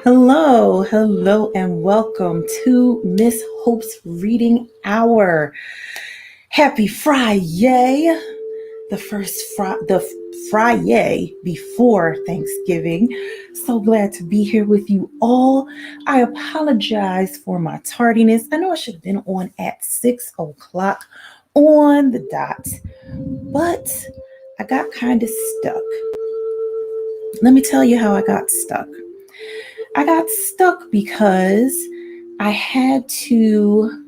Hello, and welcome to Miss Hope's Reading Hour. Happy FRI-YAY, the FRI-YAY before Thanksgiving. So glad to be here with you all. I apologize for my tardiness. I know I should have been on at 6 o'clock on the dot, but I got kind of stuck. Let me tell you how I got stuck. I got stuck because I had to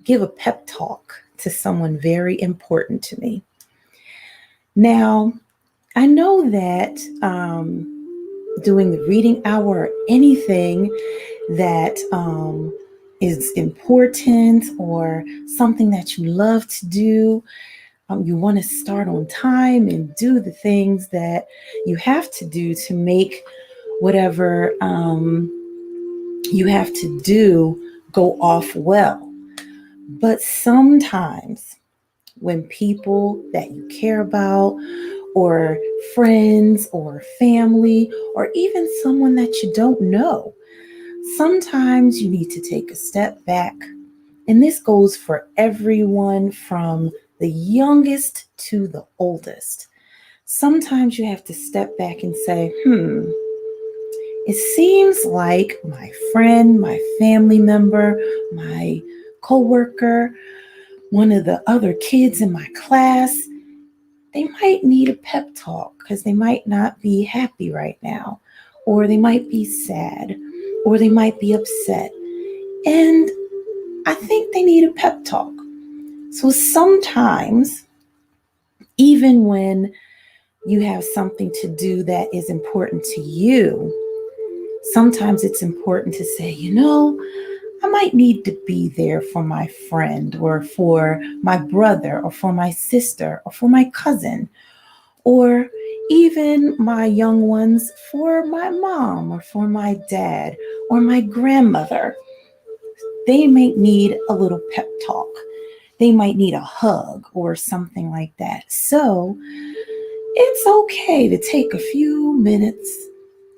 give a pep talk to someone very important to me. Now, I know that doing the reading hour or anything that is important or something that you love to do, you want to start on time and do the things that you have to do to make whatever you have to do go off well. But sometimes when people that you care about, or friends or family, or even someone that you don't know, sometimes you need to take a step back. And this goes for everyone from the youngest to the oldest. Sometimes you have to step back and say, it seems like my friend, my family member, my coworker, one of the other kids in my class, they might need a pep talk because they might not be happy right now, or they might be sad, or they might be upset. And I think they need a pep talk. So sometimes, even when you have something to do that is important to you, sometimes it's important to say, I might need to be there for my friend or for my brother or for my sister or for my cousin, or even my young ones for my mom or for my dad or my grandmother. They might need a little pep talk. They might need a hug or something like that. So it's okay to take a few minutes,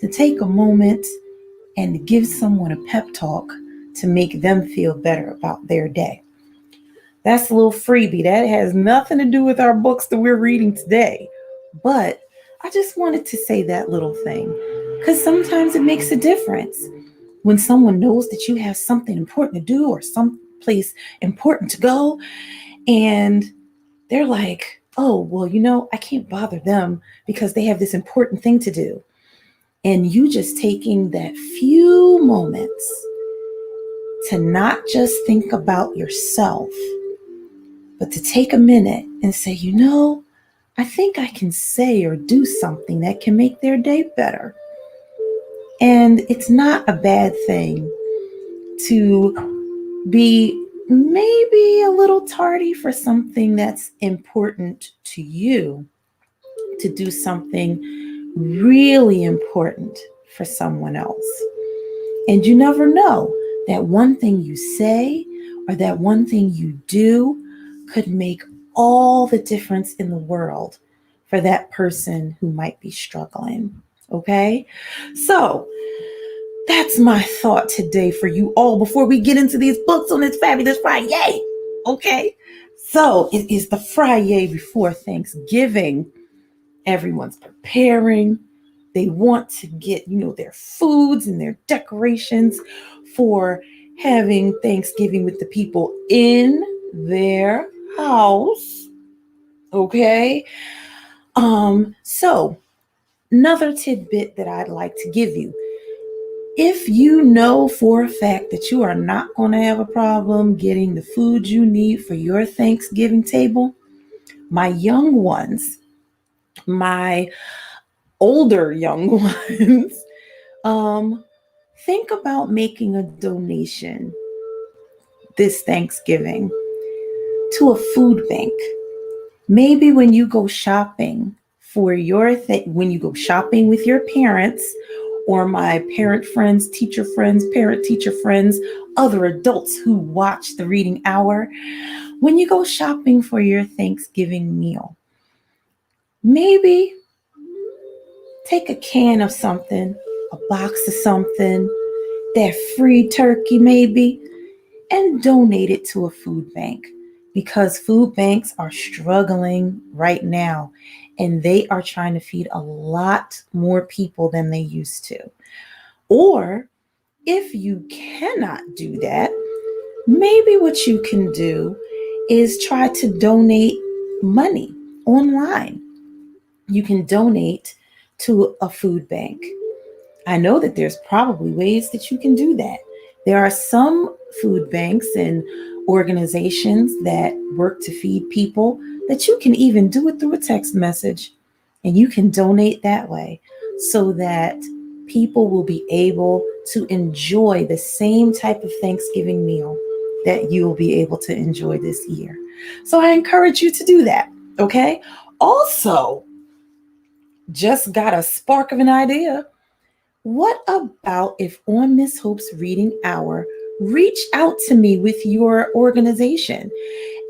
to take a moment and to give someone a pep talk to make them feel better about their day. That's a little freebie. That has nothing to do with our books that we're reading today. But I just wanted to say that little thing because sometimes it makes a difference when someone knows that you have something important to do or someplace important to go, and they're like, oh, well, I can't bother them because they have this important thing to do. And you just taking that few moments to not just think about yourself, but to take a minute and say, I think I can say or do something that can make their day better. And it's not a bad thing to be maybe a little tardy for something that's important to you, to do something really important for someone else. And you never know, that one thing you say or that one thing you do could make all the difference in the world for that person who might be struggling. Okay? So that's my thought today for you all before we get into these books on this fabulous FRI-YAY. Okay? So it is the FRI-YAY before Thanksgiving. Everyone's preparing. They want to get, their foods and their decorations for having Thanksgiving with the people in their house. Okay. So another tidbit that I'd like to give you. If you know for a fact that you are not going to have a problem getting the food you need for your Thanksgiving table, my young ones, my older young ones, think about making a donation this Thanksgiving to a food bank. Maybe when you go shopping for when you go shopping with your parents, or my parent friends, teacher friends, parent teacher friends, other adults who watch the reading hour, when you go shopping for your Thanksgiving meal, maybe take a can of something a box of something, that free turkey maybe, and donate it to a food bank, because food banks are struggling right now and they are trying to feed a lot more people than they used to. Or if you cannot do that, maybe what you can do is try to donate money online. You can donate to a food bank. I know that there's probably ways that you can do that. There are some food banks and organizations that work to feed people that you can even do it through a text message, and you can donate that way so that people will be able to enjoy the same type of Thanksgiving meal that you will be able to enjoy this year. So I encourage you to do that, okay? Also, just got a spark of an idea. What about if on Miss Hope's Reading Hour, reach out to me with your organization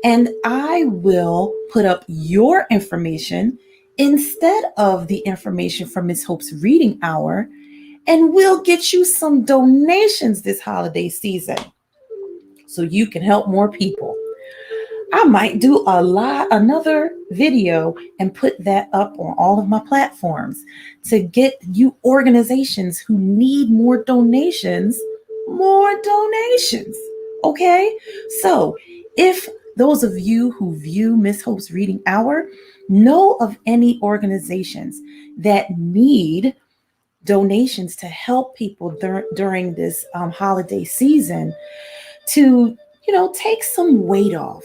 and I will put up your information instead of the information from Miss Hope's Reading Hour, and we'll get you some donations this holiday season so you can help more people. I might do another video and put that up on all of my platforms to get you organizations who need more donations, more donations. Okay? So, if those of you who view Miss Hope's Reading Hour know of any organizations that need donations to help people during this holiday season, to take some weight off,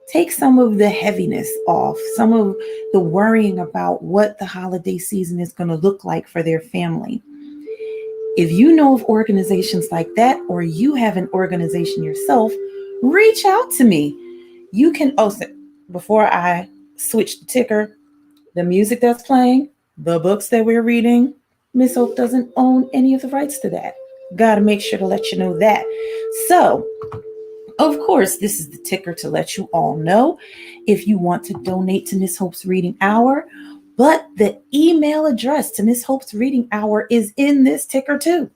take some of the heaviness off, some of the worrying about what the holiday season is going to look like for their family. If you know of organizations like that, or you have an organization yourself, reach out to me. You can also, before I switch the ticker, the music that's playing, the books that we're reading, Miss Hope doesn't own any of the rights to that. Got to make sure to let you know that. So, of course, this is the ticker to let you all know if you want to donate to Miss Hope's Reading Hour. But the email address to Miss Hope's Reading Hour is in this ticker too.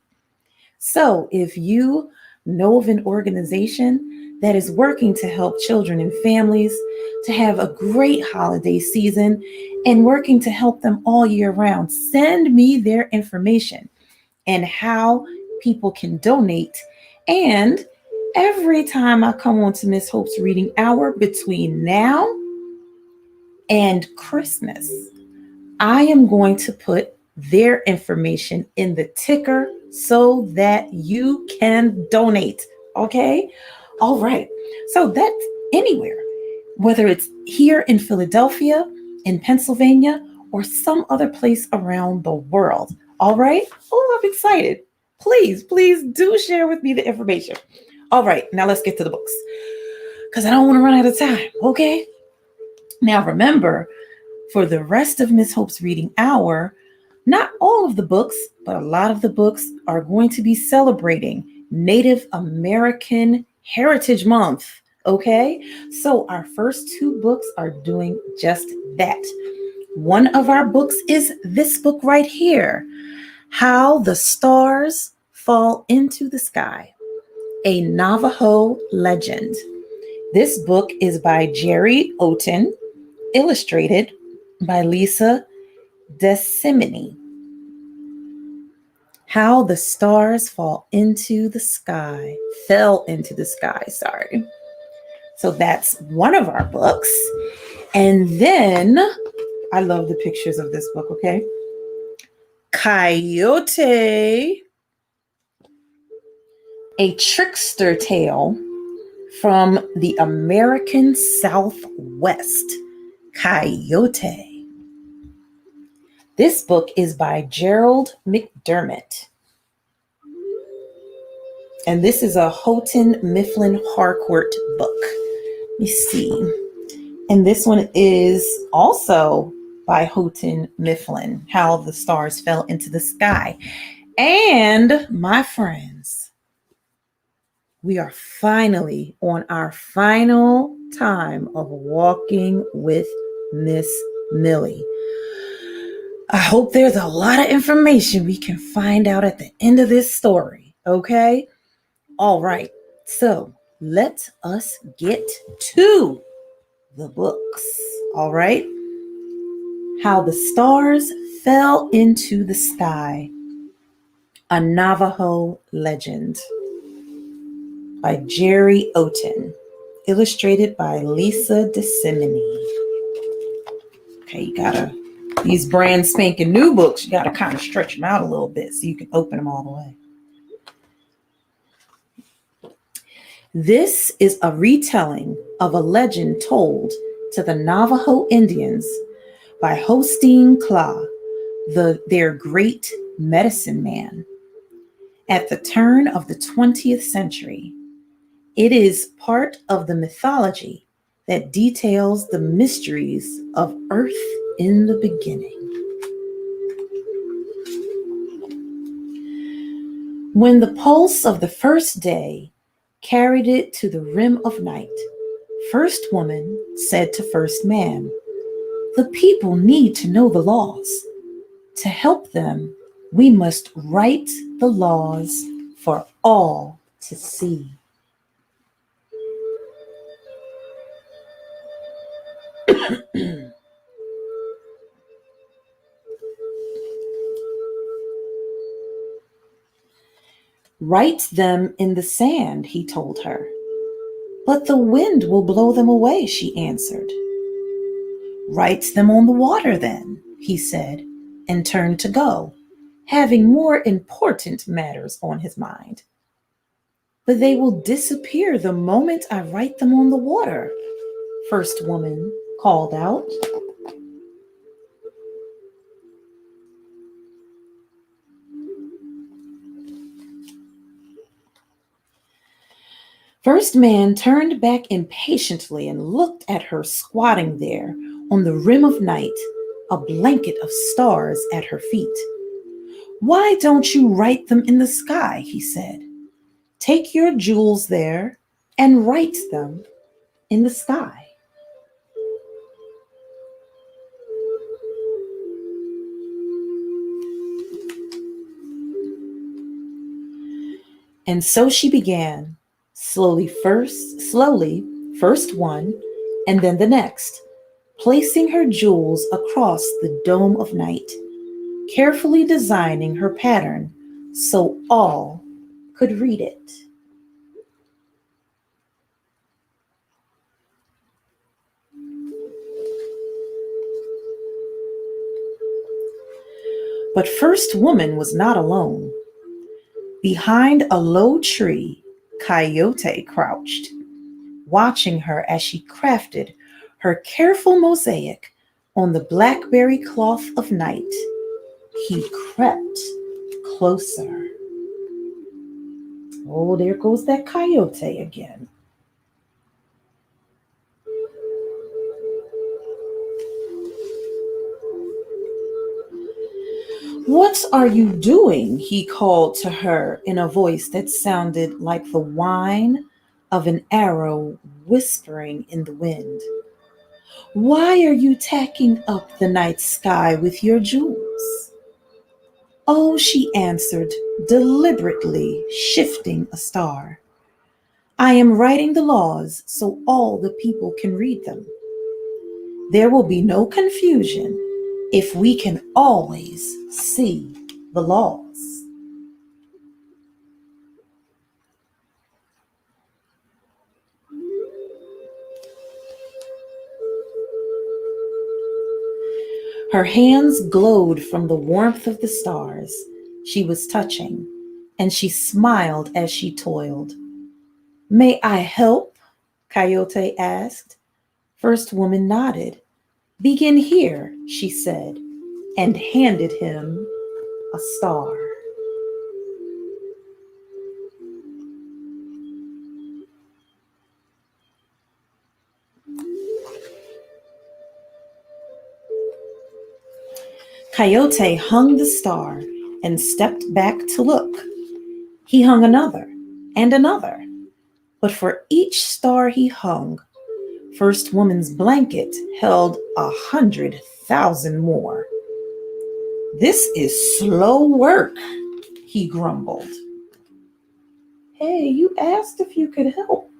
So if you know of an organization that is working to help children and families to have a great holiday season and working to help them all year round, send me their information and how people can donate. And every time I come on to Miss Hope's Reading Hour between now and Christmas, I am going to put their information in the ticker so that you can donate. Okay? All right. So that's anywhere, whether it's here in Philadelphia, in Pennsylvania, or some other place around the world. All right? Oh, I'm excited. Please do share with me the information. All right, now let's get to the books because I don't want to run out of time, okay? Now remember, for the rest of Miss Hope's Reading Hour, not all of the books, but a lot of the books are going to be celebrating Native American Heritage Month, okay? So our first two books are doing just that. One of our books is this book right here, How the Stars Fall into the Sky, a Navajo legend. This book is by Jerry Oten, illustrated by Lisa Desimini. How the Stars Fell into the Sky. So that's one of our books. And then, I love the pictures of this book, okay? Coyote, a trickster tale from the American Southwest. Coyote. This book is by Gerald McDermott. And this is a Houghton Mifflin Harcourt book. Let me see. And this one is also by Houghton Mifflin, How the Stars Fell into the Sky. And my friends, we are finally on our final time of Walking with Miss Millie. I hope there's a lot of information we can find out at the end of this story, okay? All right, so let us get to the books, all right? How the Stars Fell into the Sky, a Navajo Legend by Jerry Oten, illustrated by Lisa DeSimone. Okay, you gotta, these brand spanking new books, you gotta kind of stretch them out a little bit so you can open them all the way. This is a retelling of a legend told to the Navajo Indians by Hosteen Kla, their great medicine man. At the turn of the 20th century, it is part of the mythology that details the mysteries of Earth in the beginning. When the pulse of the first day carried it to the rim of night, First Woman said to First Man, "The people need to know the laws. To help them, we must write the laws for all to see." "Write them in the sand," he told her. "But the wind will blow them away," she answered. "Write them on the water then," he said, and turned to go, having more important matters on his mind. "But they will disappear the moment I write them on the water," First Woman called out. First Man turned back impatiently and looked at her squatting there on the rim of night, a blanket of stars at her feet. "Why don't you write them in the sky?" he said. "Take your jewels there and write them in the sky." And so she began, slowly, first one, and then the next, placing her jewels across the dome of night, carefully designing her pattern so all could read it. But First Woman was not alone. Behind a low tree, Coyote crouched, watching her as she crafted her careful mosaic on the blackberry cloth of night. He crept closer. Oh, there goes that coyote again. "What are you doing?" he called to her in a voice that sounded like the whine of an arrow whispering in the wind. "Why are you tacking up the night sky with your jewels?" "Oh," she answered, deliberately shifting a star. "I am writing the laws so all the people can read them. There will be no confusion if we can always see the laws." Her hands glowed from the warmth of the stars she was touching, and she smiled as she toiled. "May I help?" Coyote asked. First Woman nodded. "Begin here," she said, and handed him a star. Coyote hung the star and stepped back to look. He hung another and another, but for each star he hung, First Woman's blanket held 100,000 more. "This is slow work," he grumbled. "Hey, you asked if you could help."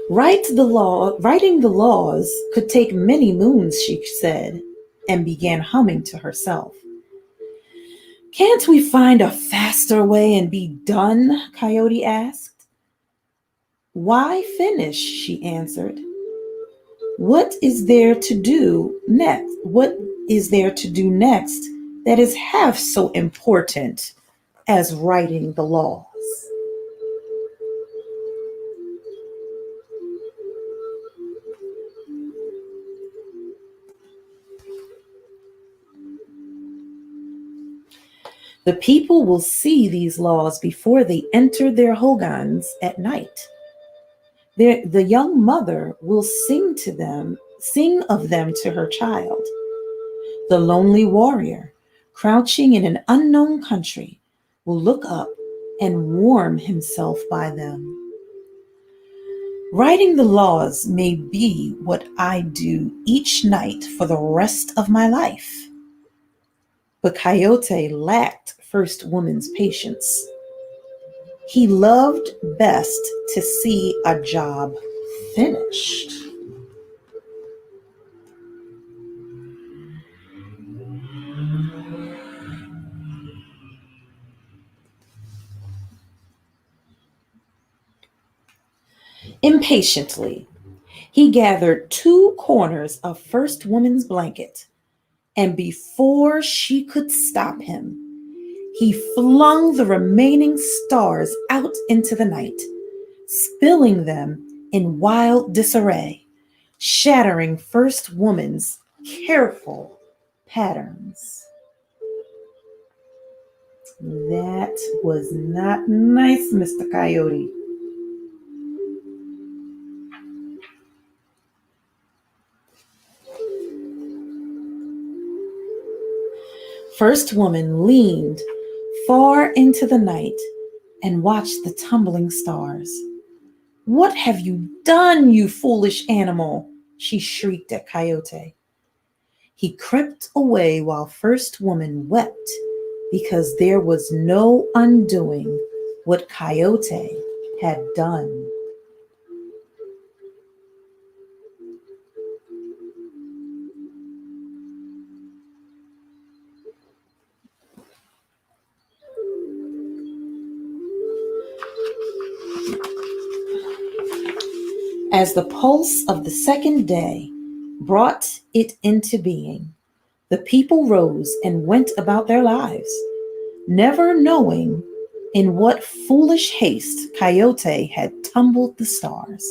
Writing the laws could take many moons, she said, and began humming to herself. "Can't we find a faster way and be done?" Coyote asked. "Why finish?" she answered. "What is there to do next? What is there to do next that is half so important as writing the laws?" "The people will see these laws before they enter their hogans at night. The young mother will sing of them to her child. The lonely warrior, crouching in an unknown country, will look up and warm himself by them. Writing the laws may be what I do each night for the rest of my life." But Coyote lacked First Woman's patience. He loved best to see a job finished. Impatiently, he gathered 2 corners of First Woman's blanket, and before she could stop him, he flung the remaining stars out into the night, spilling them in wild disarray, shattering First Woman's careful patterns. That was not nice, Mr. Coyote. First Woman leaned far into the night and watched the tumbling stars. "What have you done, you foolish animal?" she shrieked at Coyote. He crept away while First Woman wept because there was no undoing what Coyote had done. As the pulse of the second day brought it into being, the people rose and went about their lives, never knowing in what foolish haste Coyote had tumbled the stars,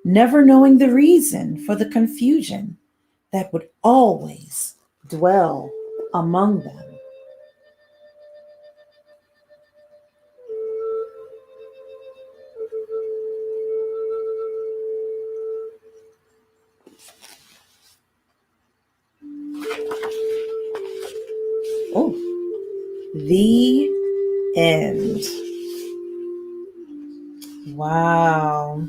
never knowing the reason for the confusion that would always dwell among them. Oh, the end. Wow.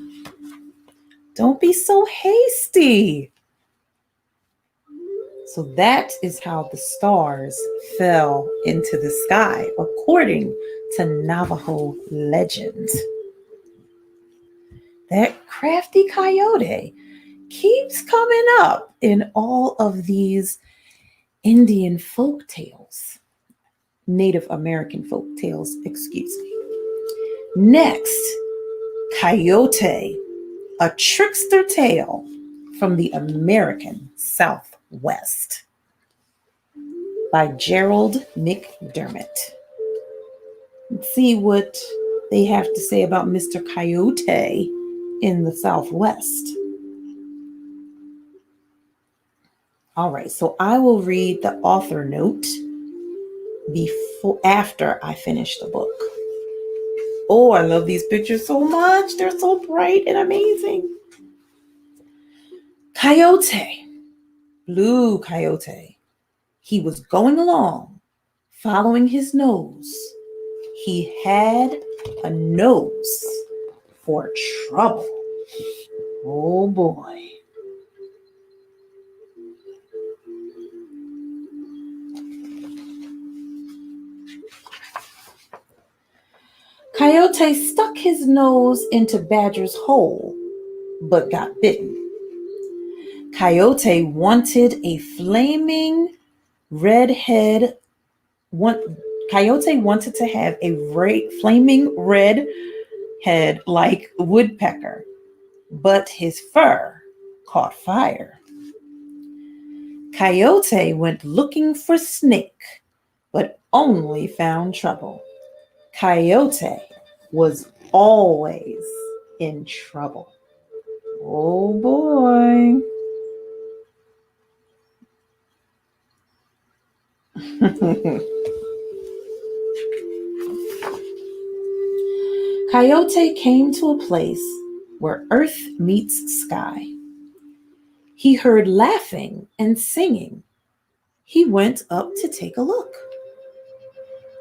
Don't be so hasty. So that is how the stars fell into the sky, according to Navajo legend. That crafty coyote keeps coming up in all of these Indian folk tales, Native American folk tales, excuse me. Next, Coyote, a trickster tale from the American Southwest by Gerald McDermott. Let's see what they have to say about Mr. Coyote in the Southwest. All right, so I will read the author note after I finish the book. Oh, I love these pictures so much. They're so bright and amazing. Coyote, blue coyote. He was going along, following his nose. He had a nose for trouble. Oh boy. Coyote stuck his nose into Badger's hole, but got bitten. Coyote wanted a flaming red head. Coyote wanted to have a flaming red head like woodpecker, but his fur caught fire. Coyote went looking for Snake, but only found trouble. Coyote was always in trouble. Oh boy. Coyote came to a place where earth meets sky. He heard laughing and singing. He went up to take a look.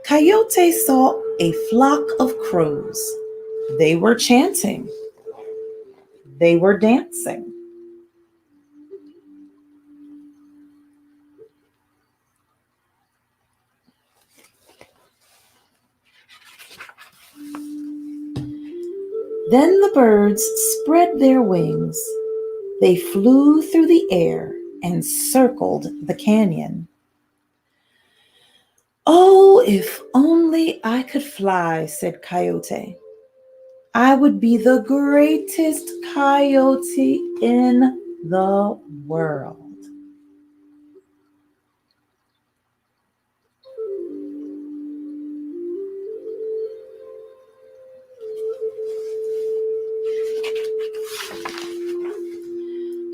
Coyote saw a flock of crows. They were chanting. They were dancing. Then the birds spread their wings. They flew through the air and circled the canyon. Oh, if only I could fly, said Coyote. I would be the greatest coyote in the world.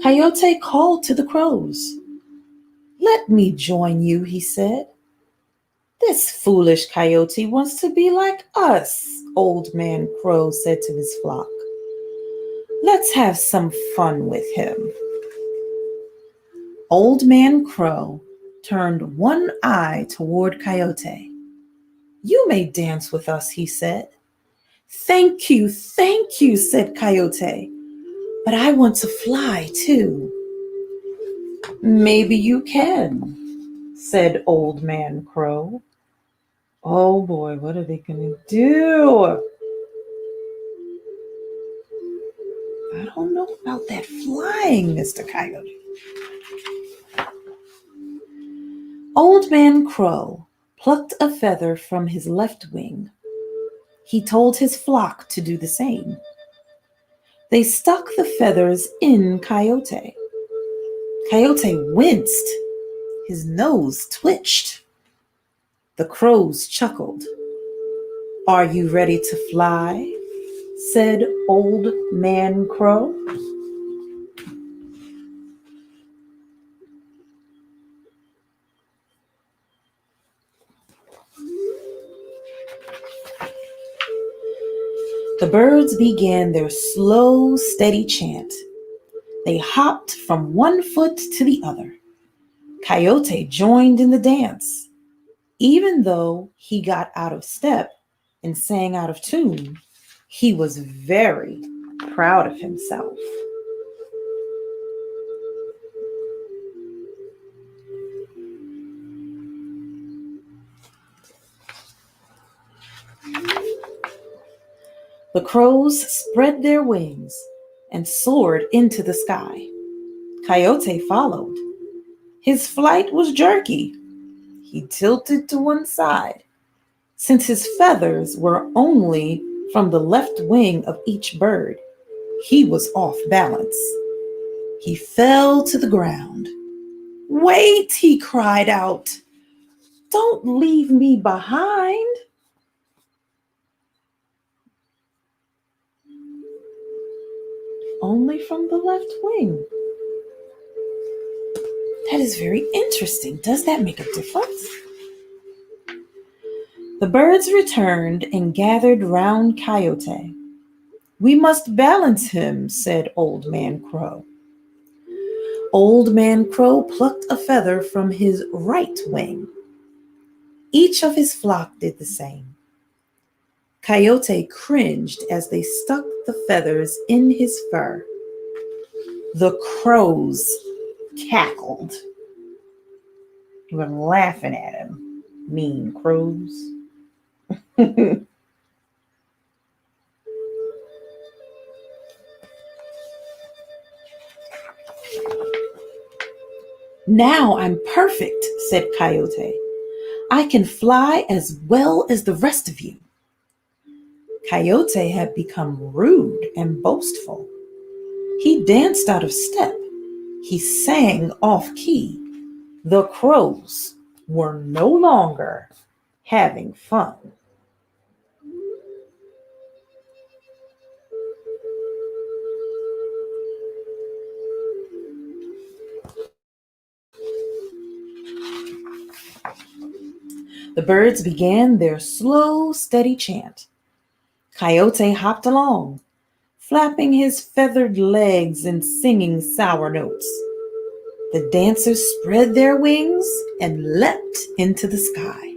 Coyote called to the crows. Let me join you, he said. This foolish coyote wants to be like us, Old Man Crow said to his flock. Let's have some fun with him. Old Man Crow turned one eye toward Coyote. You may dance with us, he said. Thank you, said Coyote. But I want to fly too. Maybe you can, said Old Man Crow. Oh boy, what are they going to do? I don't know about that flying, Mr. Coyote. Old Man Crow plucked a feather from his left wing. He told his flock to do the same. They stuck the feathers in Coyote. Coyote winced. His nose twitched. The crows chuckled. Are you ready to fly? Said Old Man Crow. The birds began their slow, steady chant. They hopped from one foot to the other. Coyote joined in the dance. Even though he got out of step and sang out of tune, he was very proud of himself. The crows spread their wings and soared into the sky. Coyote followed. His flight was jerky. He tilted to one side. Since his feathers were only from the left wing of each bird, he was off balance. He fell to the ground. Wait, he cried out. Don't leave me behind. Only from the left wing. That is very interesting. Does that make a difference? The birds returned and gathered round Coyote. We must balance him, said Old Man Crow. Old Man Crow plucked a feather from his right wing. Each of his flock did the same. Coyote cringed as they stuck the feathers in his fur. The crows cackled. You were laughing at him, mean crows. Now I'm perfect, said Coyote. I can fly as well as the rest of you. Coyote had become rude and boastful. He danced out of step. He sang off key. The crows were no longer having fun. The birds began their slow, steady chant. Coyote hopped along, flapping his feathered legs and singing sour notes. The dancers spread their wings and leapt into the sky.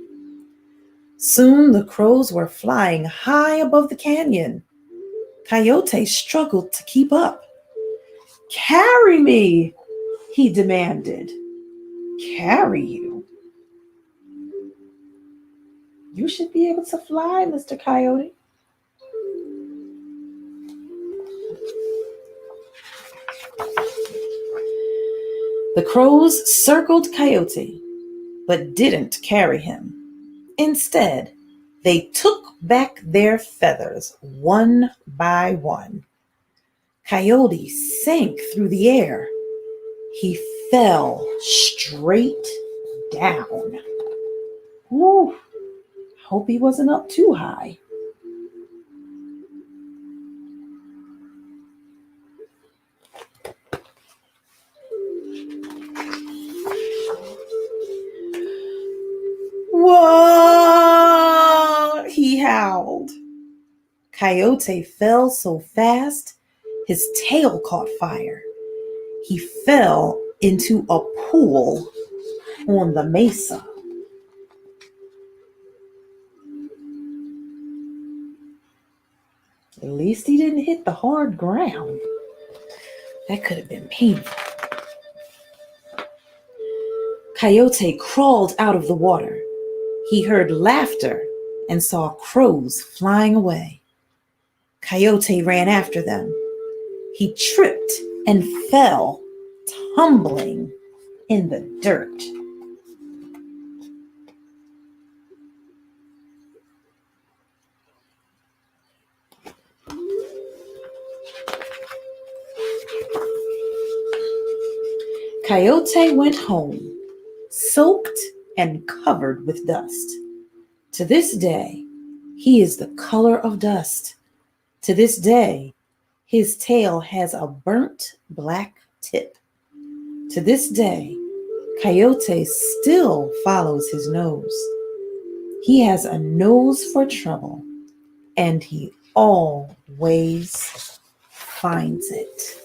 Soon the crows were flying high above the canyon. Coyote struggled to keep up. Carry me, he demanded. Carry you? You should be able to fly, Mr. Coyote. The crows circled Coyote, but didn't carry him. Instead, they took back their feathers one by one. Coyote sank through the air. He fell straight down. Whew, hope he wasn't up too high. Whoa! He howled. Coyote fell so fast, his tail caught fire. He fell into a pool on the mesa. At least he didn't hit the hard ground. That could have been painful. Coyote crawled out of the water. He heard laughter and saw crows flying away. Coyote ran after them. He tripped and fell, tumbling in the dirt. Coyote went home, soaked and covered with dust. To this day, he is the color of dust. To this day, his tail has a burnt black tip. To this day, Coyote still follows his nose. He has a nose for trouble, and he always finds it.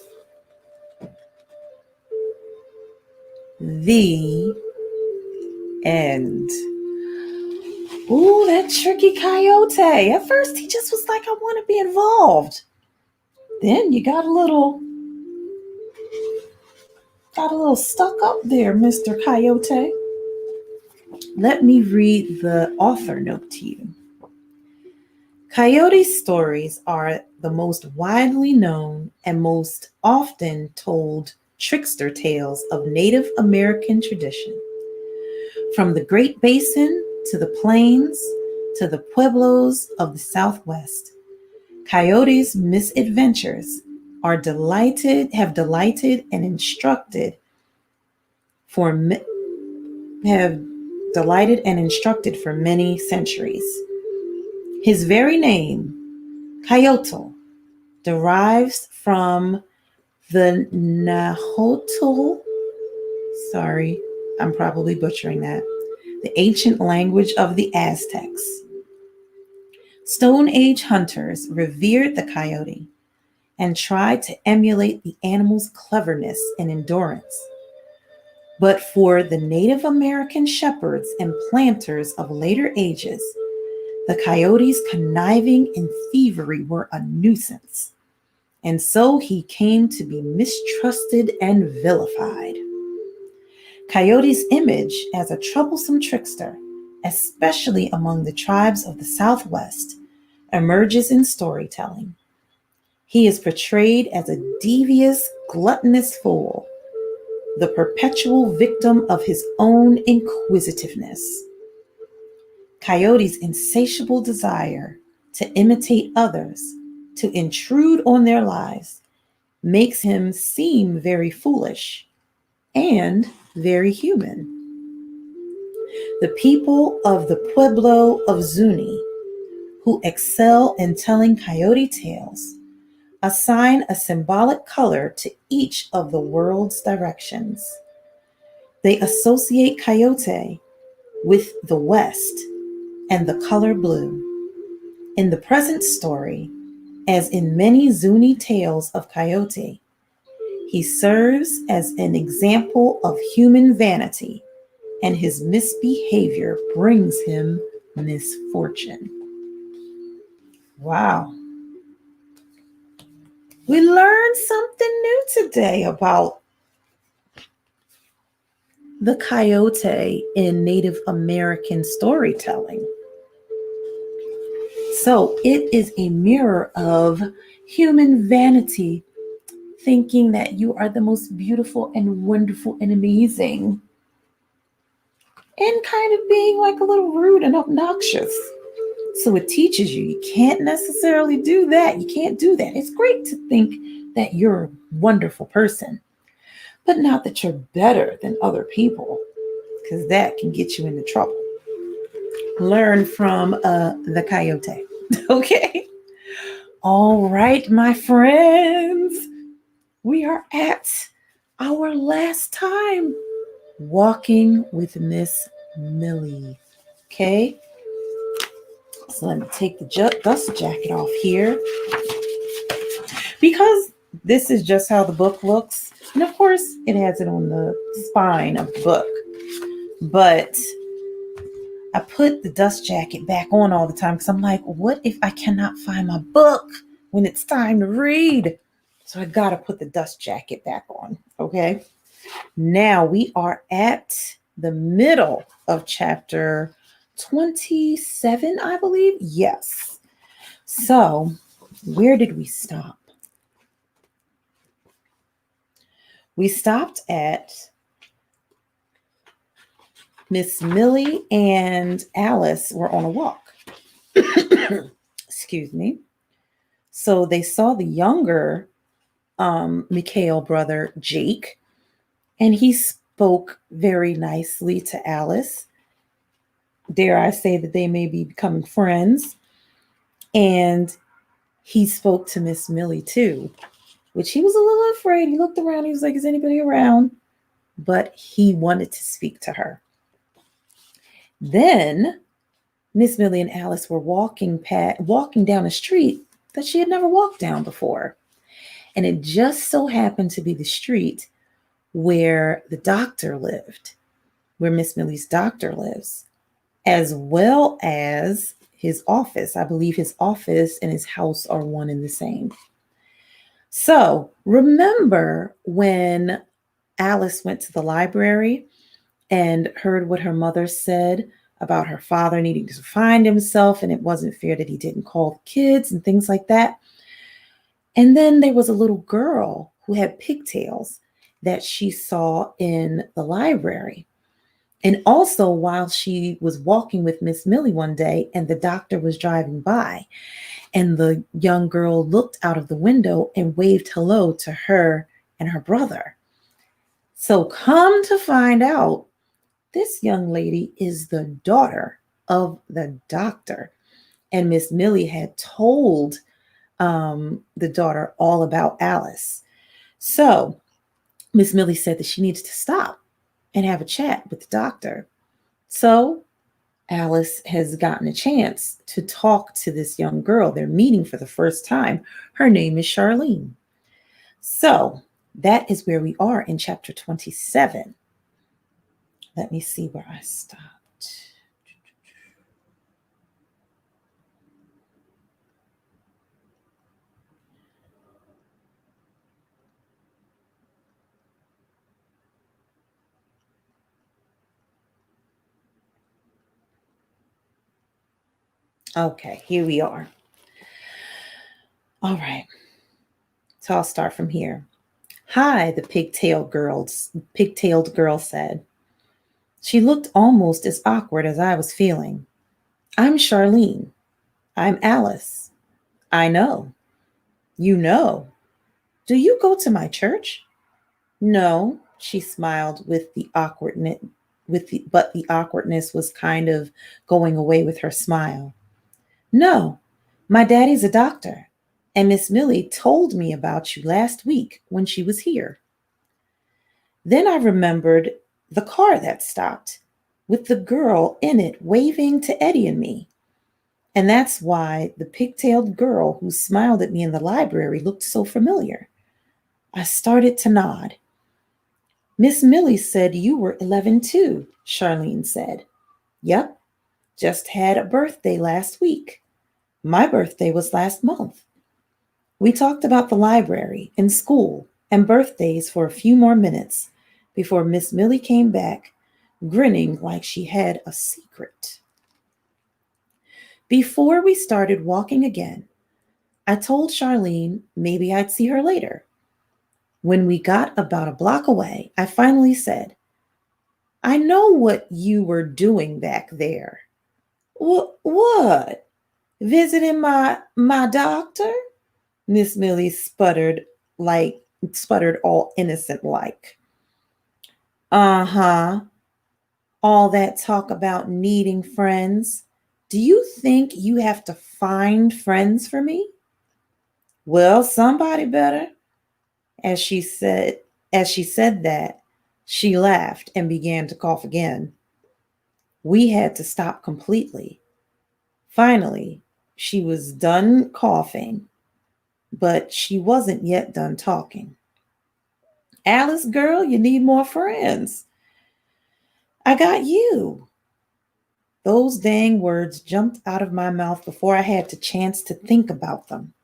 The end. Ooh, that tricky Coyote. At first, he just was like, I want to be involved. Then you got a little stuck up there, Mr. Coyote. Let me read the author note to you. Coyote stories are the most widely known and most often told trickster tales of Native American tradition. From the Great Basin to the plains to the pueblos of the Southwest, Coyote's misadventures have delighted and instructed for many centuries. His very name, Coyote, derives from the Nahuatl, sorry, I'm probably butchering that, the ancient language of the Aztecs. Stone Age hunters revered the coyote and tried to emulate the animal's cleverness and endurance. But for the Native American shepherds and planters of later ages, the coyote's conniving and thievery were a nuisance. and so he came to be mistrusted and vilified. Coyote's image as a troublesome trickster, especially among the tribes of the Southwest, emerges in storytelling. He is portrayed as a devious, gluttonous fool, the perpetual victim of his own inquisitiveness. Coyote's insatiable desire to imitate others, to intrude on their lives, makes him seem very foolish and very human. The people of the Pueblo of Zuni, who excel in telling coyote tales, assign a symbolic color to each of the world's directions. They associate coyote with the West and the color blue. In the present story, as in many Zuni tales of coyote, he serves as an example of human vanity, and his misbehavior brings him misfortune. Wow. We learned something new today about the coyote in Native American storytelling. So it is a mirror of human vanity, thinking that you are the most beautiful and wonderful and amazing, and kind of being like a little rude and obnoxious. So it teaches you can't necessarily do that. You can't do that. It's great to think that you're a wonderful person, but not that you're better than other people, because that can get you into trouble. Learn from the coyote. Okay. All right, my friends. We are at our last time walking with Miss Millie. Okay. So let me take the dust jacket off here, because this is just how the book looks. And of course, it has it on the spine of the book. But I put the dust jacket back on all the time because I'm like, what if I cannot find my book when it's time to read? So I got to put the dust jacket back on. Okay. Now we are at the middle of chapter 27, I believe. Yes. So where did we stop? We stopped at Miss Millie and Alice were on a walk. Excuse me. So they saw the younger Mikhail brother, Jake, and he spoke very nicely to Alice. Dare I say that they may be becoming friends. And he spoke to Miss Millie too, which he was a little afraid. He looked around. He was like, is anybody around? But he wanted to speak to her. Then Miss Millie and Alice were walking down a street that she had never walked down before. And it just so happened to be the street where the doctor lived, where Miss Millie's doctor lives, as well as his office. I believe his office and his house are one and the same. So remember when Alice went to the library and heard what her mother said about her father needing to find himself, and it wasn't fair that he didn't call the kids and things like that. And then there was a little girl who had pigtails that she saw in the library. And also while she was walking with Miss Millie one day and the doctor was driving by, and the young girl looked out of the window and waved hello to her and her brother. So come to find out, this young lady is the daughter of the doctor. And Miss Millie had told the daughter all about Alice. So Miss Millie said that she needed to stop and have a chat with the doctor. So Alice has gotten a chance to talk to this young girl. They're meeting for the first time. Her name is Charlene. So that is where we are in chapter 27. Let me see where I stopped. Okay, here we are. All right. So I'll start from here. Hi, the pigtailed girl said. She looked almost as awkward as I was feeling. I'm Charlene. I'm Alice. I know. You know. Do you go to my church? No, she smiled with the awkwardness but the awkwardness was kind of going away with her smile. No, my daddy's a doctor, and Miss Millie told me about you last week when she was here. Then I remembered the car that stopped, with the girl in it waving to Eddie and me. And that's why the pigtailed girl who smiled at me in the library looked so familiar. I started to nod. Miss Millie said you were 11 too, Charlene said. Yep, just had a birthday last week. My birthday was last month. We talked about the library and school and birthdays for a few more minutes before Miss Millie came back, grinning like she had a secret. Before we started walking again, I told Charlene maybe I'd see her later. When we got about a block away, I finally said, I know what you were doing back there. What? Visiting my doctor? Miss Millie sputtered all innocent like. Uh-huh. All that talk about needing friends. Do you think you have to find friends for me? Well, somebody better. As she said as she said that, she laughed and began to cough again. We had to stop completely. Finally, she was done coughing, but she wasn't yet done talking. Alice, girl, you need more friends. I got you. Those dang words jumped out of my mouth before I had the chance to think about them.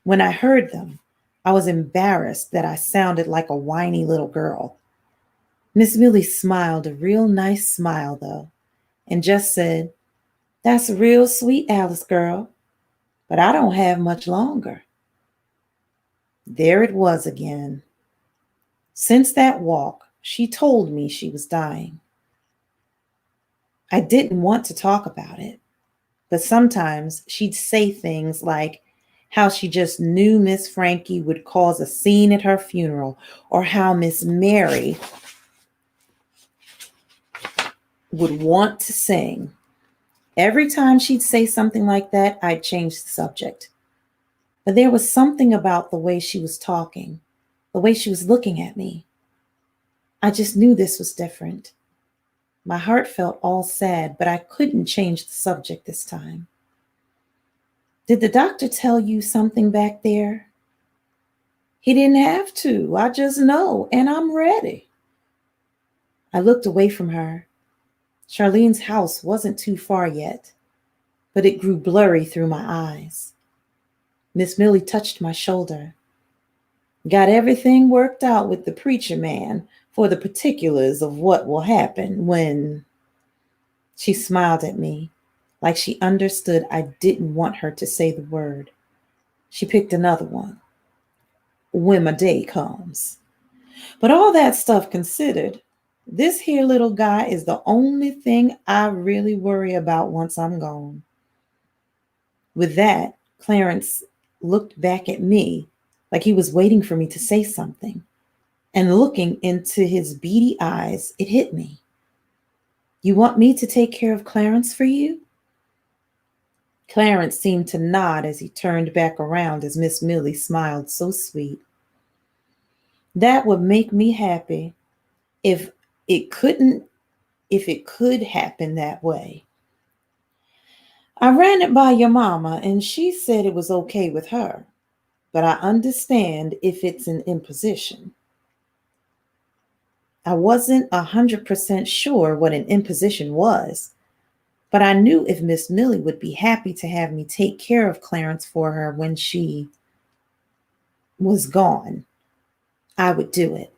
When I heard them, I was embarrassed that I sounded like a whiny little girl. Miss Millie smiled a real nice smile, though, and just said, That's real sweet, Alice girl, but I don't have much longer. There it was again. Since that walk, she told me she was dying. I didn't want to talk about it, but sometimes she'd say things like how she just knew Miss Frankie would cause a scene at her funeral, or how Miss Mary would want to sing. Every time she'd say something like that, I'd change the subject. But there was something about the way she was talking, the way she was looking at me. I just knew this was different. My heart felt all sad, but I couldn't change the subject this time. Did the doctor tell you something back there? He didn't have to. I just know, and I'm ready. I looked away from her. Charlene's house wasn't too far yet, but it grew blurry through my eyes. Miss Millie touched my shoulder. Got everything worked out with the preacher man for the particulars of what will happen when... She smiled at me, like she understood I didn't want her to say the word. She picked another one. When my day comes. But all that stuff considered, this here little guy is the only thing I really worry about once I'm gone. With that, Clarence looked back at me like he was waiting for me to say something. And looking into his beady eyes, it hit me. You want me to take care of Clarence for you? Clarence seemed to nod as he turned back around as Miss Millie smiled so sweet. That would make me happy if it couldn't, if it could happen that way. I ran it by your mama and she said it was okay with her, but I understand if it's an imposition. I wasn't 100% sure what an imposition was, but I knew if Miss Millie would be happy to have me take care of Clarence for her when she was gone, I would do it.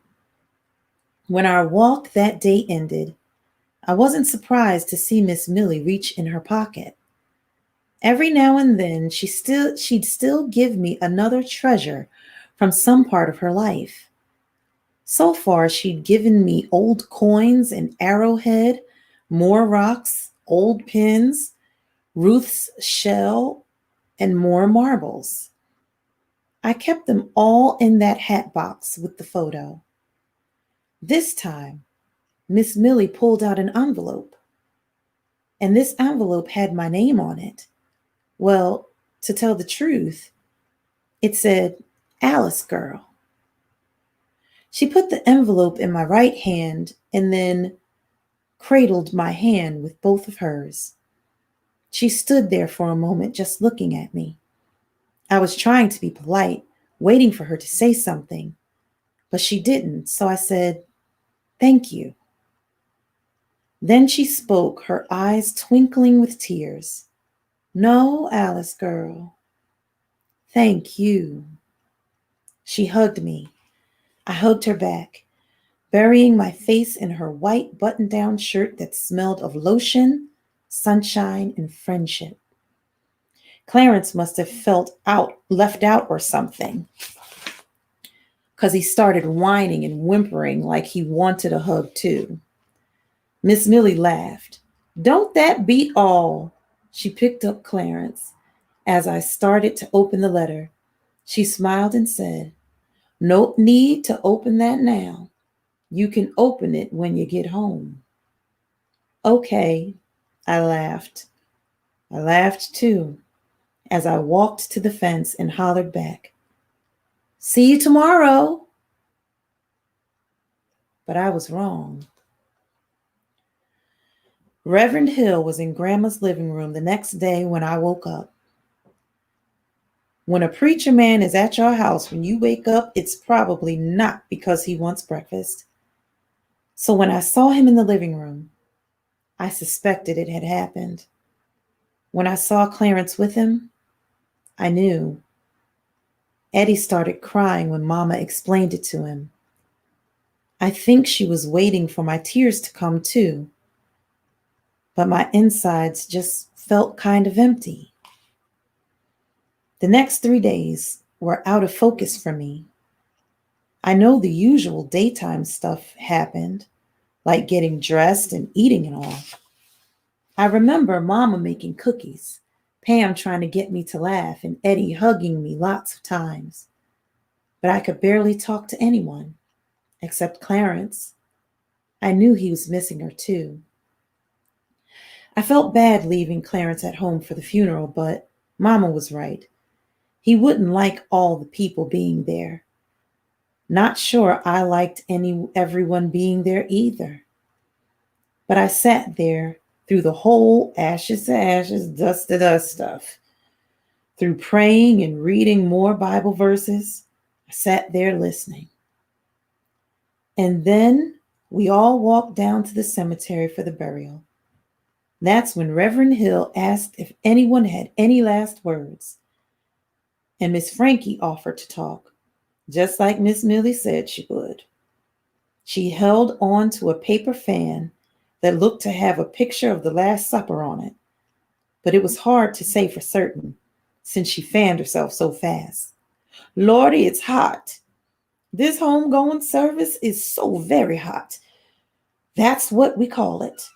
When our walk that day ended, I wasn't surprised to see Miss Millie reach in her pocket. Every now and then she'd still give me another treasure from some part of her life. So far, she'd given me old coins and arrowhead, more rocks, old pins, Ruth's shell, and more marbles. I kept them all in that hat box with the photo. This time, Miss Millie pulled out an envelope, and this envelope had my name on it. Well, to tell the truth, it said, Alice Girl. She put the envelope in my right hand and then cradled my hand with both of hers. She stood there for a moment just looking at me. I was trying to be polite, waiting for her to say something, but she didn't, so I said, Thank you. Then she spoke, her eyes twinkling with tears. No, Alice girl. Thank you. She hugged me. I hugged her back, burying my face in her white button-down shirt that smelled of lotion, sunshine, and friendship. Clarence must have left out or something, because he started whining and whimpering like he wanted a hug too. Miss Millie laughed. Don't that beat all? She picked up Clarence. As I started to open the letter, she smiled and said, No need to open that now. You can open it when you get home. Okay, I laughed. I laughed too, as I walked to the fence and hollered back, See you tomorrow. But I was wrong. Reverend Hill was in Grandma's living room the next day when I woke up. When a preacher man is at your house when you wake up, it's probably not because he wants breakfast. So when I saw him in the living room, I suspected it had happened. When I saw Clarence with him, I knew. Eddie started crying when Mama explained it to him. I think she was waiting for my tears to come too, but my insides just felt kind of empty. The next 3 days were out of focus for me. I know the usual daytime stuff happened, like getting dressed and eating and all. I remember Mama making cookies, Pam trying to get me to laugh, and Eddie hugging me lots of times. But I could barely talk to anyone, except Clarence. I knew he was missing her too. I felt bad leaving Clarence at home for the funeral, but Mama was right. He wouldn't like all the people being there. Not sure I liked everyone being there either. But I sat there through the whole ashes to ashes, dust to dust stuff. Through praying and reading more Bible verses, I sat there listening. And then we all walked down to the cemetery for the burial. That's when Reverend Hill asked if anyone had any last words. And Miss Frankie offered to talk, just like Miss Millie said she would. She held on to a paper fan that looked to have a picture of the Last Supper on it, but it was hard to say for certain since she fanned herself so fast. Lordy, it's hot. This homegoing service is so very hot. That's what we call it,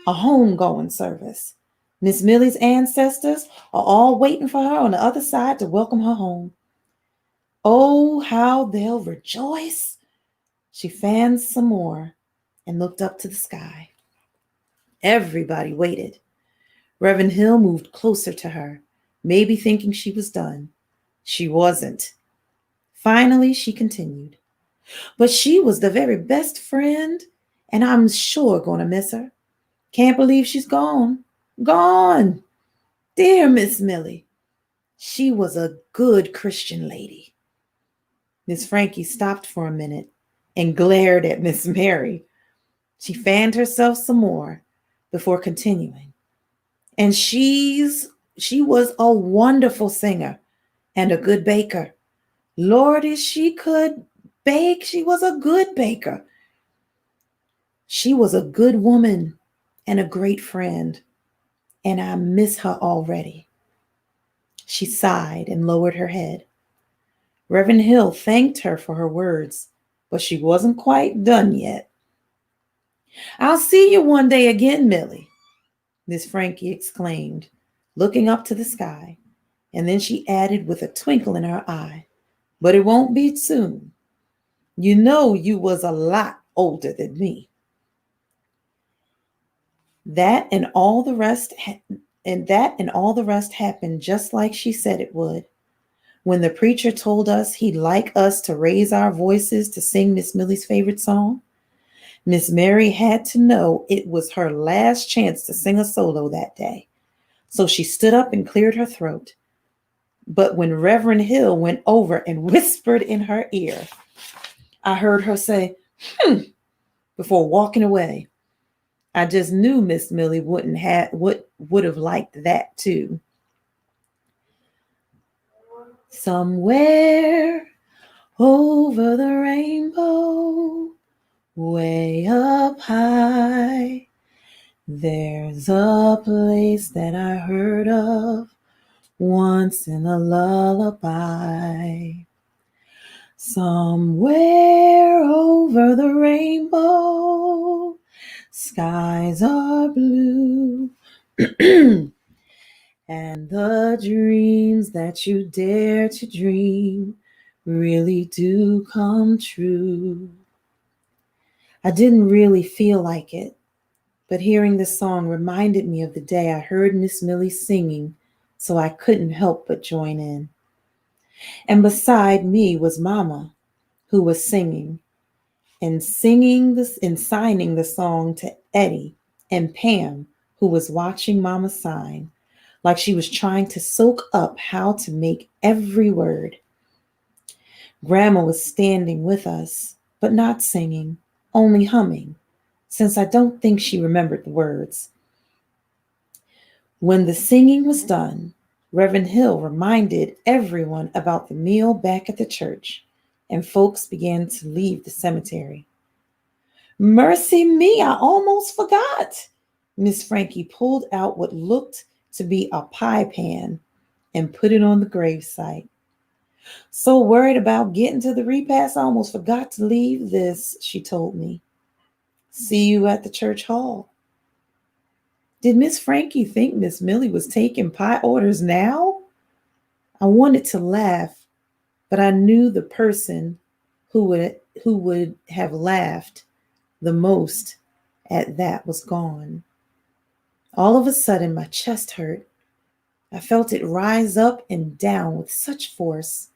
a homegoing service. Miss Millie's ancestors are all waiting for her on the other side to welcome her home. Oh, how they'll rejoice. She fanned some more and looked up to the sky. Everybody waited. Reverend Hill moved closer to her, maybe thinking she was done. She wasn't. Finally, she continued. But she was the very best friend, and I'm sure going to miss her. Can't believe she's gone. Gone. Dear Miss Millie. She was a good Christian lady. Miss Frankie stopped for a minute and glared at Miss Mary. She fanned herself some more before continuing. And she was a wonderful singer and a good baker. Lordy, she could bake. She was a good baker. She was a good woman and a great friend, and I miss her already. She sighed and lowered her head. Reverend Hill thanked her for her words, but she wasn't quite done yet. "I'll see you one day again, Millie," Miss Frankie exclaimed, looking up to the sky, and then she added with a twinkle in her eye, "But it won't be soon. You know you was a lot older than me." That and all the rest happened just like she said it would. When the preacher told us he'd like us to raise our voices to sing Miss Millie's favorite song, Miss Mary had to know it was her last chance to sing a solo that day. So she stood up and cleared her throat. But when Reverend Hill went over and whispered in her ear, I heard her say, before walking away. I just knew Miss Millie would have liked that too. Somewhere over the rainbow, way up high, there's a place that I heard of once in a lullaby. Somewhere over the rainbow, skies are blue, and the dreams that you dare to dream really do come true. I didn't really feel like it, but hearing the song reminded me of the day I heard Miss Millie singing, so I couldn't help but join in. And beside me was Mama, who was singing and signing the song to Eddie and Pam, who was watching Mama sign, like she was trying to soak up how to make every word. Grandma was standing with us, but not singing, only humming, since I don't think she remembered the words. When the singing was done, Reverend Hill reminded everyone about the meal back at the church, and folks began to leave the cemetery. Mercy me, I almost forgot. Miss Frankie pulled out what looked to be a pie pan and put it on the gravesite. So worried about getting to the repast, I almost forgot to leave this, she told me. See you at the church hall. Did Miss Frankie think Miss Millie was taking pie orders now? I wanted to laugh, but I knew the person who would have laughed the most at that was gone. All of a sudden, my chest hurt. I felt it rise up and down with such force,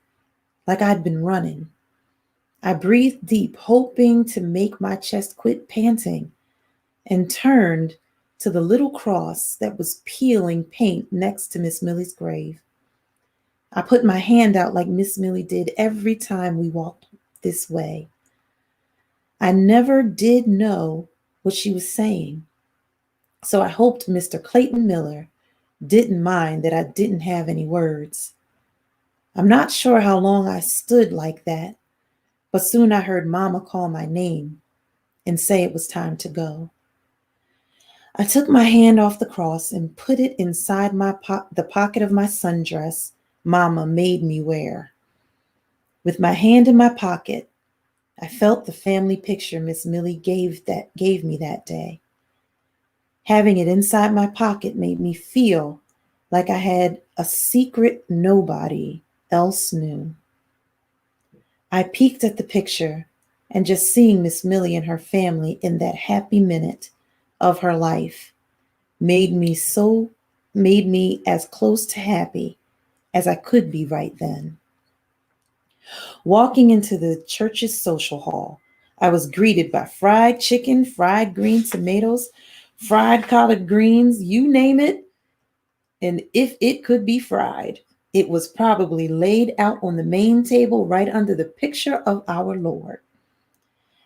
like I'd been running. I breathed deep, hoping to make my chest quit panting, and turned to the little cross that was peeling paint next to Miss Millie's grave. I put my hand out like Miss Millie did every time we walked this way. I never did know what she was saying, so I hoped Mr. Clayton Miller didn't mind that I didn't have any words. I'm not sure how long I stood like that, but soon I heard Mama call my name and say it was time to go. I took my hand off the cross and put it inside the pocket of my sundress Mama made me wear. With my hand in my pocket, I felt the family picture Miss Millie gave me that day. Having it inside my pocket made me feel like I had a secret nobody else knew. I peeked at the picture, and just seeing Miss Millie and her family in that happy minute of her life made me as close to happy as I could be right then. Walking into the church's social hall, I was greeted by fried chicken, fried green tomatoes, fried collard greens, you name it. And if it could be fried, it was probably laid out on the main table right under the picture of our Lord.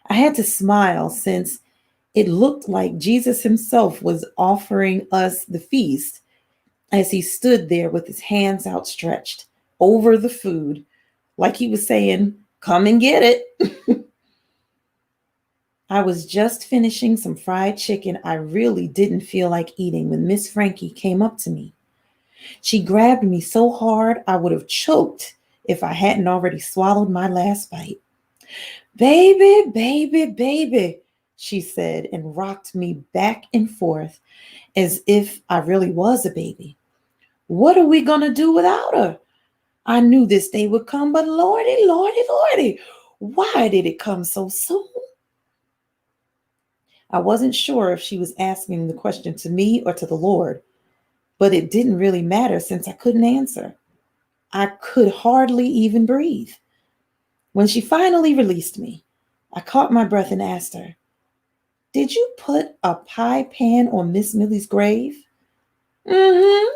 I had to smile since it looked like Jesus himself was offering us the feast as he stood there with his hands outstretched over the food, like he was saying, "Come and get it." I was just finishing some fried chicken I really didn't feel like eating when Miss Frankie came up to me. She grabbed me so hard I would have choked if I hadn't already swallowed my last bite. Baby, baby, baby, she said and rocked me back and forth as if I really was a baby. What are we going to do without her? I knew this day would come, but Lordy, Lordy, Lordy, why did it come so soon? I wasn't sure if she was asking the question to me or to the Lord, but it didn't really matter since I couldn't answer. I could hardly even breathe. When she finally released me, I caught my breath and asked her, did you put a pie pan on Miss Millie's grave? Mm-hmm.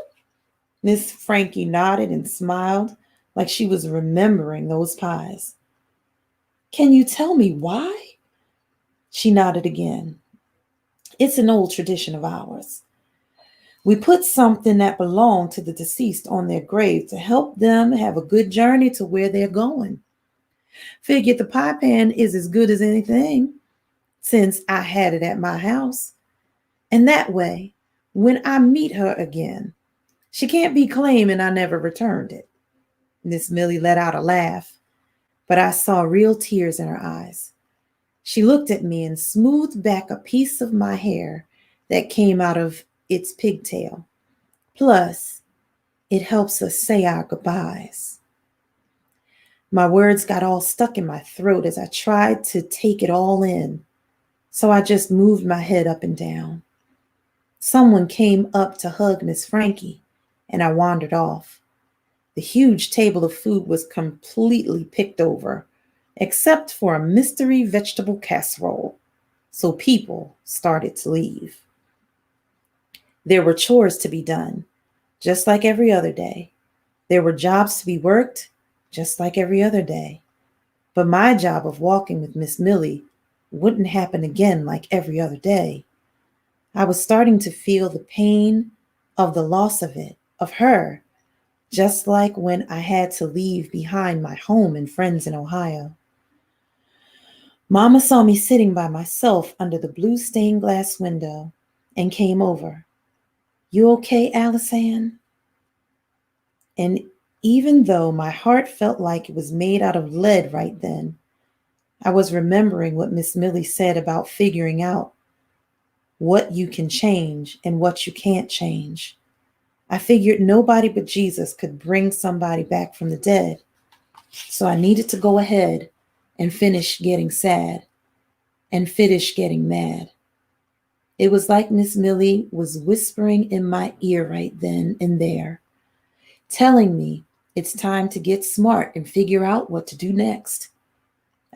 Miss Frankie nodded and smiled like she was remembering those pies. Can you tell me why? She nodded again. It's an old tradition of ours. We put something that belonged to the deceased on their grave to help them have a good journey to where they're going. Figured the pie pan is as good as anything since I had it at my house. And that way, when I meet her again, she can't be claiming I never returned it. Miss Millie let out a laugh, but I saw real tears in her eyes. She looked at me and smoothed back a piece of my hair that came out of its pigtail. Plus, it helps us say our goodbyes. My words got all stuck in my throat as I tried to take it all in, so I just moved my head up and down. Someone came up to hug Miss Frankie, and I wandered off. The huge table of food was completely picked over, except for a mystery vegetable casserole, so people started to leave. There were chores to be done, just like every other day. There were jobs to be worked, just like every other day. But my job of walking with Miss Millie wouldn't happen again like every other day. I was starting to feel the pain of the loss of it, of her, just like when I had to leave behind my home and friends in Ohio. Mama saw me sitting by myself under the blue stained glass window and came over. You okay, Alice Ann? And even though my heart felt like it was made out of lead right then, I was remembering what Miss Millie said about figuring out what you can change and what you can't change. I figured nobody but Jesus could bring somebody back from the dead. So I needed to go ahead and finish getting sad and finish getting mad. It was like Miss Millie was whispering in my ear right then and there, telling me it's time to get smart and figure out what to do next.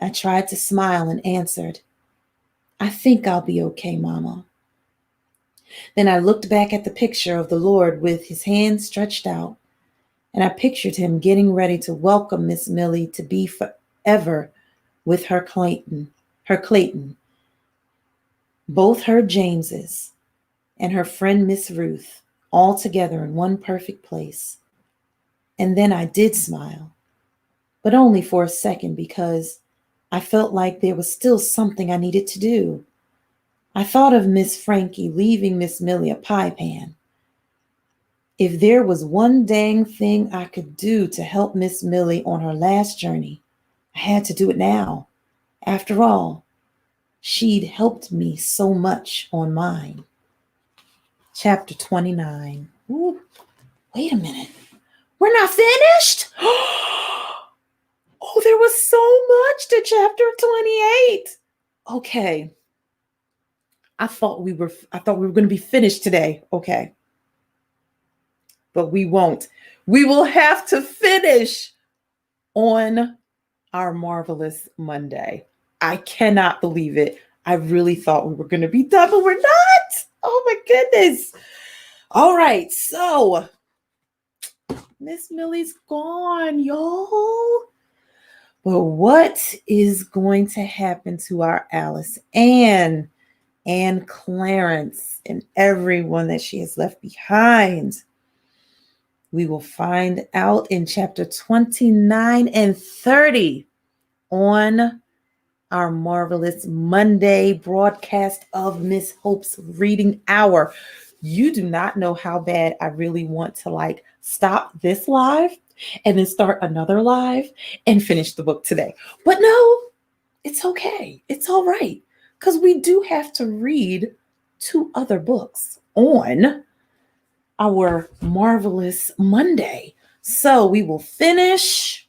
I tried to smile and answered, I think I'll be okay, Mama. Then I looked back at the picture of the Lord with his hands stretched out, and I pictured him getting ready to welcome Miss Millie to be forever with her Clayton, both her Jameses and her friend Miss Ruth, all together in one perfect place. And then I did smile, but only for a second because I felt like there was still something I needed to do. I thought of Miss Frankie leaving Miss Millie a pie pan. If there was one dang thing I could do to help Miss Millie on her last journey, I had to do it now. After all, she'd helped me so much on mine. Chapter 29. Ooh, wait a minute. We're not finished? Oh, there was so much to chapter 28. Okay. I thought we were going to be finished today. Okay. But we won't. We will have to finish on our marvelous Monday. I cannot believe it. I really thought we were going to be done, but we're not. Oh my goodness. All right. So Miss Millie's gone, y'all. But what is going to happen to our Alice Ann and Clarence and everyone that she has left behind? We will find out in chapter 29 and 30 on our marvelous Monday broadcast of Miss Hope's Reading Hour. You do not know how bad I really want to like stop this live and then start another live and finish the book today. But no, it's okay. It's all right. Because we do have to read 2 other books on our marvelous Monday. So we will finish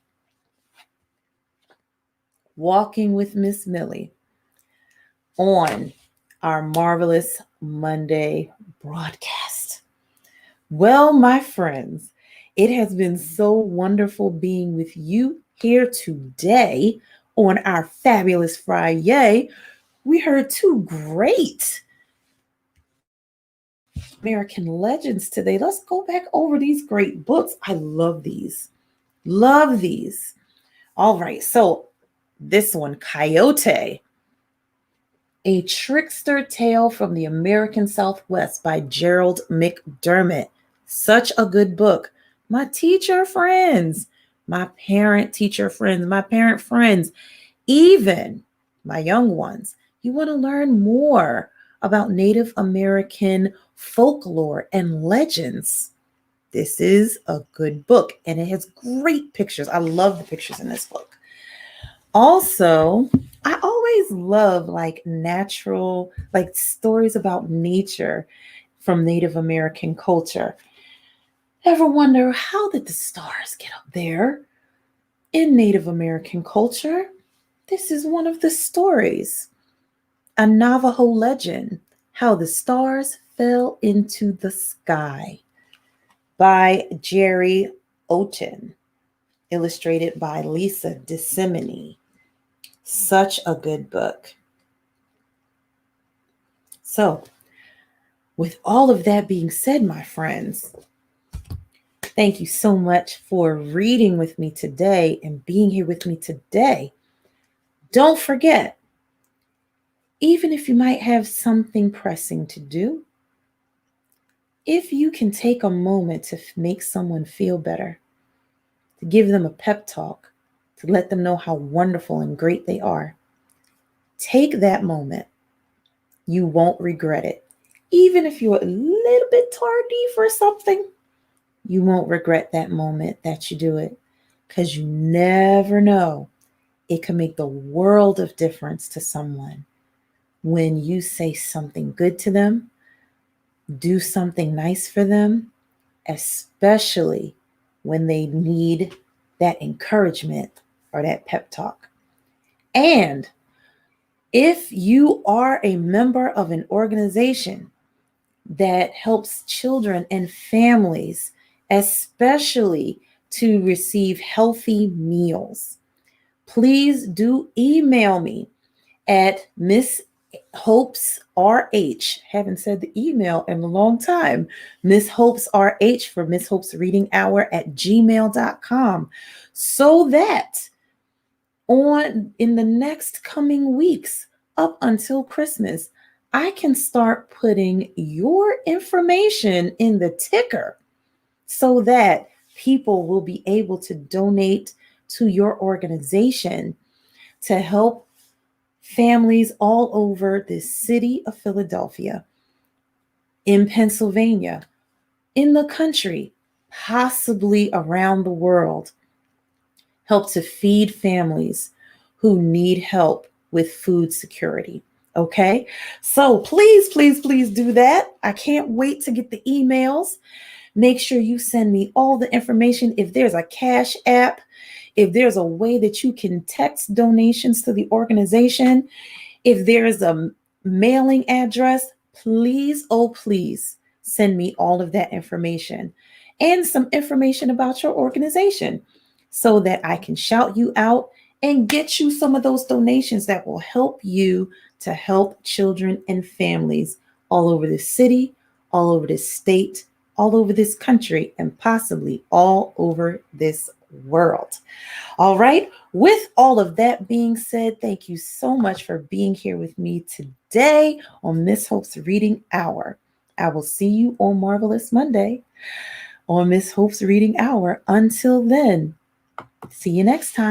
Walking with Miss Millie on our marvelous Monday broadcast. Well, my friends, it has been so wonderful being with you here today on our fabulous FRI-YAY. We heard 2 great American legends today. Let's go back over these great books. I love these. Love these. All right. So, this one, Coyote, A Trickster Tale from the American Southwest by Gerald McDermott. Such a good book. My teacher friends, my parent teacher friends, my parent friends, even my young ones, you want to learn more about Native American folklore and legends. This is a good book and it has great pictures. I love the pictures in this book. Also, I always love like natural, like stories about nature from Native American culture. Ever wonder how did the stars get up there in Native American culture? This is one of the stories. A Navajo legend, How the Stars Fell into the Sky by Jerry Oten, illustrated by Lisa DeSimone. Such a good book. So, with all of that being said, my friends, thank you so much for reading with me today and being here with me today. Don't forget, even if you might have something pressing to do, if you can take a moment to make someone feel better, to give them a pep talk, to let them know how wonderful and great they are, take that moment. You won't regret it. Even if you're a little bit tardy for something, you won't regret that moment that you do it, because you never know. It can make the world of difference to someone when you say something good to them, do something nice for them, especially when they need that encouragement or that pep talk. And if you are a member of an organization that helps children and families, especially to receive healthy meals, please do email me at Miss Hopes RH. Haven't said the email in a long time. Miss Hopes RH for Miss Hopes Reading Hour at gmail.com, so that in the next coming weeks up until Christmas, I can start putting your information in the ticker so that people will be able to donate to your organization to help families all over the city of Philadelphia, in Pennsylvania, in the country, possibly around the world. Help to feed families who need help with food security. Okay, so please, please, please do that. I can't wait to get the emails. Make sure you send me all the information. If there's a Cash App, if there's a way that you can text donations to the organization, if there is a mailing address, please, oh, please send me all of that information and some information about your organization so that I can shout you out and get you some of those donations that will help you to help children and families all over the city, all over this state, all over this country, and possibly all over this world. All right. With all of that being said, thank you so much for being here with me today on Miss Hope's Reading Hour. I will see you on Marvelous Monday on Miss Hope's Reading Hour. Until then, see you next time.